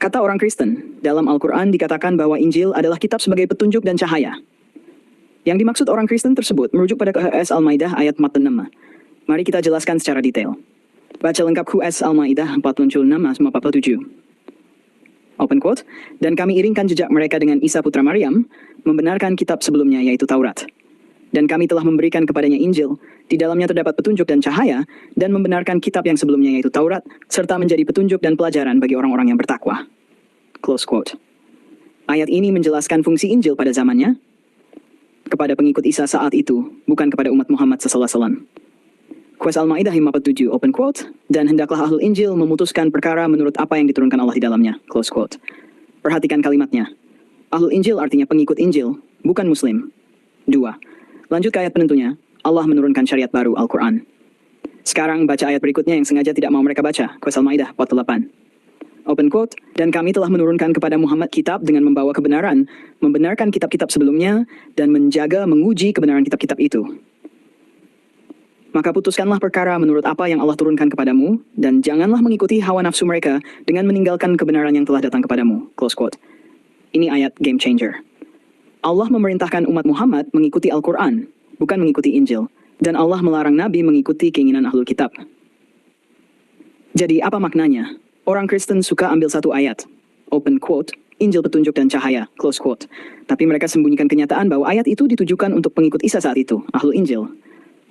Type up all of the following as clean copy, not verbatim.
Kata orang Kristen, dalam Al-Quran dikatakan bahwa Injil adalah kitab sebagai petunjuk dan cahaya. Yang dimaksud orang Kristen tersebut merujuk pada QS Al-Maidah ayat 46. Mari kita jelaskan secara detail. Baca lengkap QS Al-Maidah 46-47. Open quote, dan kami iringkan jejak mereka dengan Isa putra Maryam, membenarkan kitab sebelumnya yaitu Taurat. Dan kami telah memberikan kepadanya Injil, di dalamnya terdapat petunjuk dan cahaya, dan membenarkan kitab yang sebelumnya yaitu Taurat, serta menjadi petunjuk dan pelajaran bagi orang-orang yang bertakwa. Close quote. Ayat ini menjelaskan fungsi Injil pada zamannya, kepada pengikut Isa saat itu, bukan kepada umat Muhammad SAW. QS Al-Maidah 57, open quote, dan hendaklah ahlul Injil memutuskan perkara menurut apa yang diturunkan Allah di dalamnya, close quote. Perhatikan kalimatnya. Ahlul Injil artinya pengikut Injil, bukan Muslim. 2. Lanjut ke ayat penentunya, Allah menurunkan syariat baru Al-Quran. Sekarang baca ayat berikutnya yang sengaja tidak mau mereka baca, QS Al-Maidah 48. Open quote, dan kami telah menurunkan kepada Muhammad kitab dengan membawa kebenaran, membenarkan kitab-kitab sebelumnya, dan menjaga menguji kebenaran kitab-kitab itu. Maka putuskanlah perkara menurut apa yang Allah turunkan kepadamu, dan janganlah mengikuti hawa nafsu mereka dengan meninggalkan kebenaran yang telah datang kepadamu. Close quote. Ini ayat game changer. Allah memerintahkan umat Muhammad mengikuti Al-Quran, bukan mengikuti Injil. Dan Allah melarang Nabi mengikuti keinginan ahlul kitab. Jadi apa maknanya? Orang Kristen suka ambil satu ayat, open quote, Injil petunjuk dan cahaya, close quote. Tapi mereka sembunyikan kenyataan bahwa ayat itu ditujukan untuk pengikut Isa saat itu, ahlul Injil.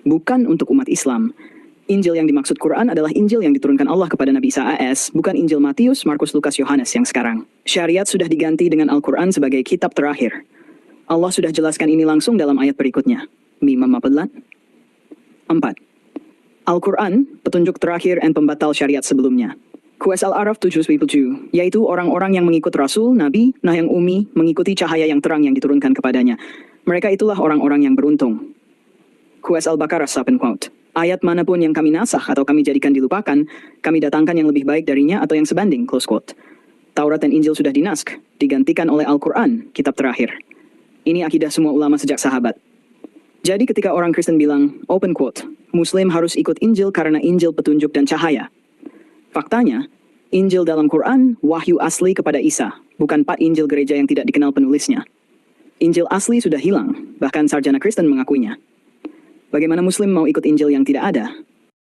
Bukan untuk umat Islam. Injil yang dimaksud Quran adalah Injil yang diturunkan Allah kepada Nabi Isa AS, bukan Injil Matius, Markus, Lukas, Yohanes yang sekarang. Syariat sudah diganti dengan Al-Quran sebagai kitab terakhir. Allah sudah jelaskan ini langsung dalam ayat berikutnya. 4. Al-Quran, petunjuk terakhir dan pembatal syariat sebelumnya. QS Al-Araf 7, yaitu orang-orang yang mengikut Rasul, Nabi, yang Ummi, mengikuti cahaya yang terang yang diturunkan kepadanya. Mereka itulah orang-orang yang beruntung. QS Al-Baqarah 7 quote. Ayat manapun yang kami nasakh atau kami jadikan dilupakan, kami datangkan yang lebih baik darinya atau yang sebanding, close quote. Taurat dan Injil sudah dinaskh, digantikan oleh Al-Quran, kitab terakhir. Ini akidah semua ulama sejak sahabat. Jadi ketika orang Kristen bilang, open quote, Muslim harus ikut Injil karena Injil petunjuk dan cahaya. Faktanya, Injil dalam Quran wahyu asli kepada Isa, bukan Pak Injil gereja yang tidak dikenal penulisnya. Injil asli sudah hilang, bahkan sarjana Kristen mengakuinya. Bagaimana Muslim mau ikut Injil yang tidak ada?